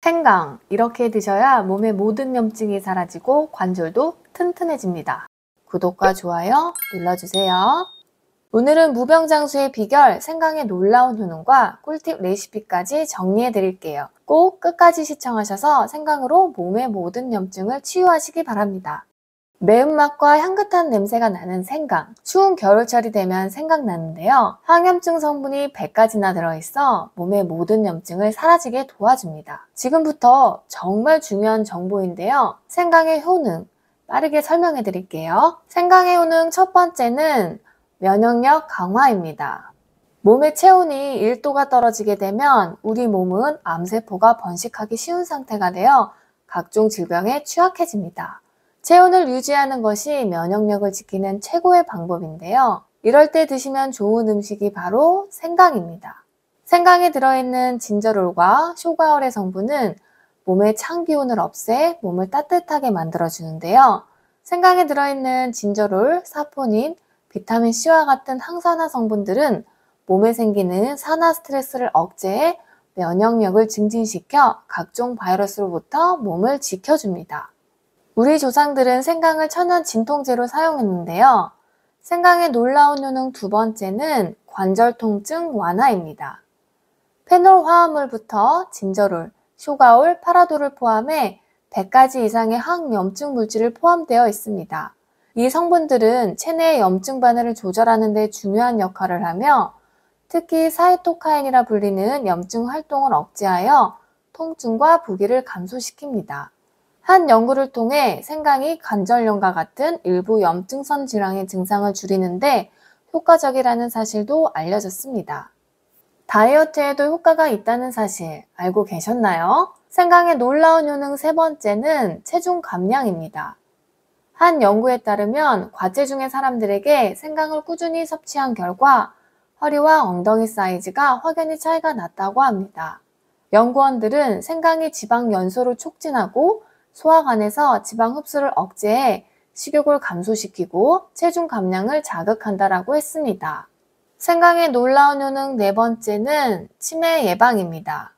생강, 이렇게 드셔야 몸의 모든 염증이 사라지고 관절도 튼튼해집니다. 구독과 좋아요 눌러주세요. 오늘은 무병장수의 비결, 생강의 놀라운 효능과 꿀팁 레시피까지 정리해 드릴게요. 꼭 끝까지 시청하셔서 생강으로 몸의 모든 염증을 치유하시기 바랍니다. 매운맛과 향긋한 냄새가 나는 생강. 추운 겨울철이 되면 생각나는데요. 항염증 성분이 100가지나 들어있어 몸의 모든 염증을 사라지게 도와줍니다. 지금부터 정말 중요한 정보인데요. 생강의 효능 빠르게 설명해 드릴게요. 생강의 효능 첫 번째는 면역력 강화입니다. 몸의 체온이 1도가 떨어지게 되면 우리 몸은 암세포가 번식하기 쉬운 상태가 되어 각종 질병에 취약해집니다. 체온을 유지하는 것이 면역력을 지키는 최고의 방법인데요. 이럴 때 드시면 좋은 음식이 바로 생강입니다. 생강에 들어있는 진저롤과 쇼가올의 성분은 몸의 찬 기운을 없애 몸을 따뜻하게 만들어주는데요. 생강에 들어있는 진저롤, 사포닌, 비타민C와 같은 항산화 성분들은 몸에 생기는 산화 스트레스를 억제해 면역력을 증진시켜 각종 바이러스로부터 몸을 지켜줍니다. 우리 조상들은 생강을 천연 진통제로 사용했는데요. 생강의 놀라운 효능 두 번째는 관절 통증 완화입니다. 페놀 화합물부터 진저롤, 쇼가올, 파라돌을 포함해 100가지 이상의 항염증 물질을 포함되어 있습니다. 이 성분들은 체내의 염증 반응을 조절하는 데 중요한 역할을 하며 특히 사이토카인이라 불리는 염증 활동을 억제하여 통증과 부기를 감소시킵니다. 한 연구를 통해 생강이 관절염과 같은 일부 염증성 질환의 증상을 줄이는데 효과적이라는 사실도 알려졌습니다. 다이어트에도 효과가 있다는 사실 알고 계셨나요? 생강의 놀라운 효능 세 번째는 체중 감량입니다. 한 연구에 따르면 과체중의 사람들에게 생강을 꾸준히 섭취한 결과 허리와 엉덩이 사이즈가 확연히 차이가 났다고 합니다. 연구원들은 생강이 지방 연소를 촉진하고 소화관에서 지방 흡수를 억제해 식욕을 감소시키고 체중 감량을 자극한다라고 했습니다. 생강의 놀라운 효능 네 번째는 치매 예방입니다.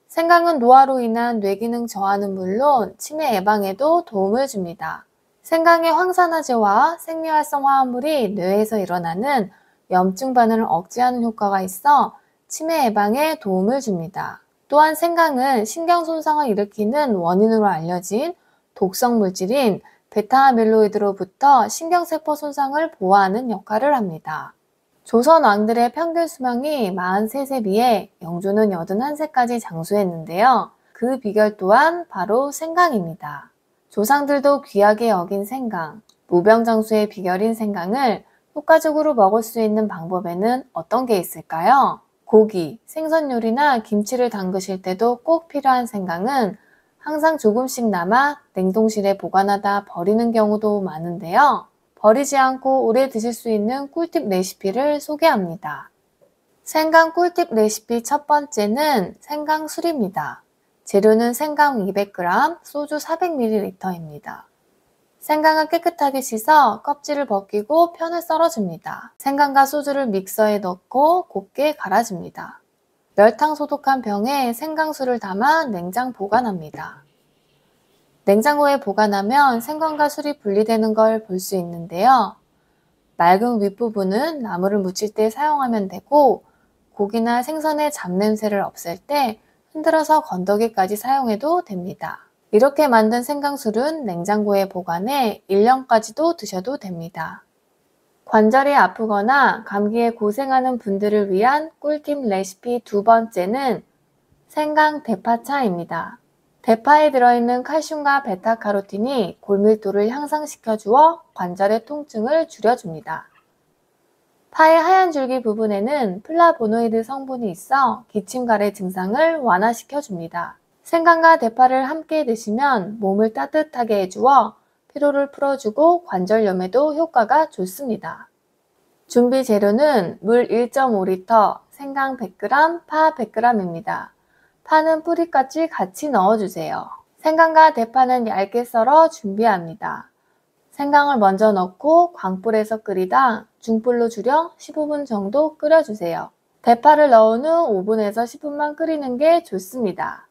생강은 노화로 인한 뇌기능 저하는 물론 치매 예방에도 도움을 줍니다. 생강의 황산화제와 생리활성 화합물이 뇌에서 일어나는 염증 반응을 억제하는 효과가 있어 치매 예방에 도움을 줍니다. 또한 생강은 신경 손상을 일으키는 원인으로 알려진 독성 물질인 베타아밀로이드로부터 신경세포 손상을 보호하는 역할을 합니다. 조선 왕들의 평균 수명이 43세에 비해 영조는 81세까지 장수했는데요. 그 비결 또한 바로 생강입니다. 조상들도 귀하게 여긴 생강, 무병장수의 비결인 생강을 효과적으로 먹을 수 있는 방법에는 어떤 게 있을까요? 고기, 생선 요리나 김치를 담그실 때도 꼭 필요한 생강은 항상 조금씩 남아 냉동실에 보관하다 버리는 경우도 많은데요. 버리지 않고 오래 드실 수 있는 꿀팁 레시피를 소개합니다. 생강 꿀팁 레시피 첫 번째는 생강술입니다. 재료는 생강 200g, 소주 400ml입니다. 생강을 깨끗하게 씻어 껍질을 벗기고 편을 썰어줍니다. 생강과 소주를 믹서에 넣고 곱게 갈아줍니다. 열탕 소독한 병에 생강술을 담아 냉장 보관합니다. 냉장고에 보관하면 생강과 술이 분리되는 걸 볼 수 있는데요. 맑은 윗부분은 나물을 무칠 때 사용하면 되고 고기나 생선의 잡냄새를 없앨 때 흔들어서 건더기까지 사용해도 됩니다. 이렇게 만든 생강술은 냉장고에 보관해 1년까지도 드셔도 됩니다. 관절이 아프거나 감기에 고생하는 분들을 위한 꿀팁 레시피 두 번째는 생강 대파차입니다. 대파에 들어있는 칼슘과 베타카로틴이 골밀도를 향상시켜주어 관절의 통증을 줄여줍니다. 파의 하얀 줄기 부분에는 플라보노이드 성분이 있어 기침가래 증상을 완화시켜줍니다. 생강과 대파를 함께 드시면 몸을 따뜻하게 해주어 피로를 풀어주고 관절염에도 효과가 좋습니다. 준비 재료는 물 1.5리터, 생강 100g, 파 100g입니다. 파는 뿌리까지 같이 넣어주세요. 생강과 대파는 얇게 썰어 준비합니다. 생강을 먼저 넣고 광불에서 끓이다 중불로 줄여 15분 정도 끓여주세요. 대파를 넣은 후 5분에서 10분만 끓이는 게 좋습니다.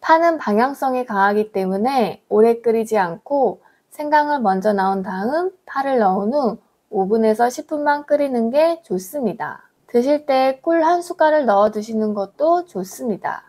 파는 방향성이 강하기 때문에 오래 끓이지 않고 생강을 먼저 넣은 다음 파를 넣은 후 5분에서 10분만 끓이는 게 좋습니다. 드실 때 꿀 한 숟갈을 넣어 드시는 것도 좋습니다.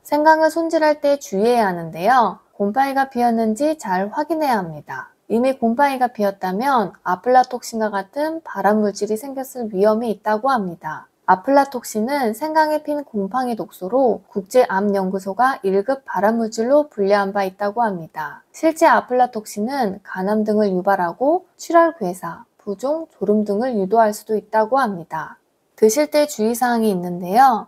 생강을 손질할 때 주의해야 하는데요. 곰팡이가 피었는지 잘 확인해야 합니다. 이미 곰팡이가 피었다면 아플라톡신과 같은 발암물질이 생겼을 위험이 있다고 합니다. 아플라톡신은 생강에 핀 곰팡이 독소로 국제암연구소가 1급 발암물질로 분류한 바 있다고 합니다. 실제 아플라톡신은 간암 등을 유발하고 출혈, 괴사, 부종, 졸음 등을 유도할 수도 있다고 합니다. 드실 때 주의사항이 있는데요.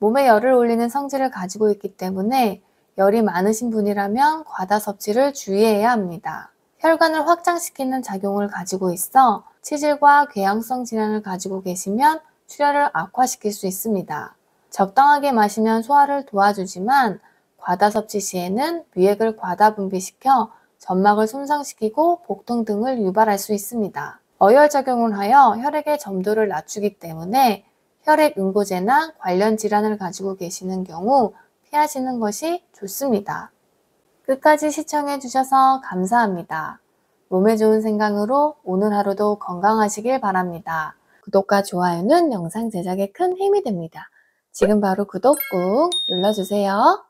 몸에 열을 올리는 성질을 가지고 있기 때문에 열이 많으신 분이라면 과다 섭취를 주의해야 합니다. 혈관을 확장시키는 작용을 가지고 있어 치질과 궤양성 질환을 가지고 계시면 출혈을 악화시킬 수 있습니다. 적당하게 마시면 소화를 도와주지만 과다 섭취 시에는 위액을 과다 분비시켜 점막을 손상시키고 복통 등을 유발할 수 있습니다. 어혈작용을 하여 혈액의 점도를 낮추기 때문에 혈액응고제나 관련 질환을 가지고 계시는 경우 피하시는 것이 좋습니다. 끝까지 시청해주셔서 감사합니다. 몸에 좋은 생강으로 오늘 하루도 건강하시길 바랍니다. 구독과 좋아요는 영상 제작에 큰 힘이 됩니다. 지금 바로 구독 꾹 눌러주세요.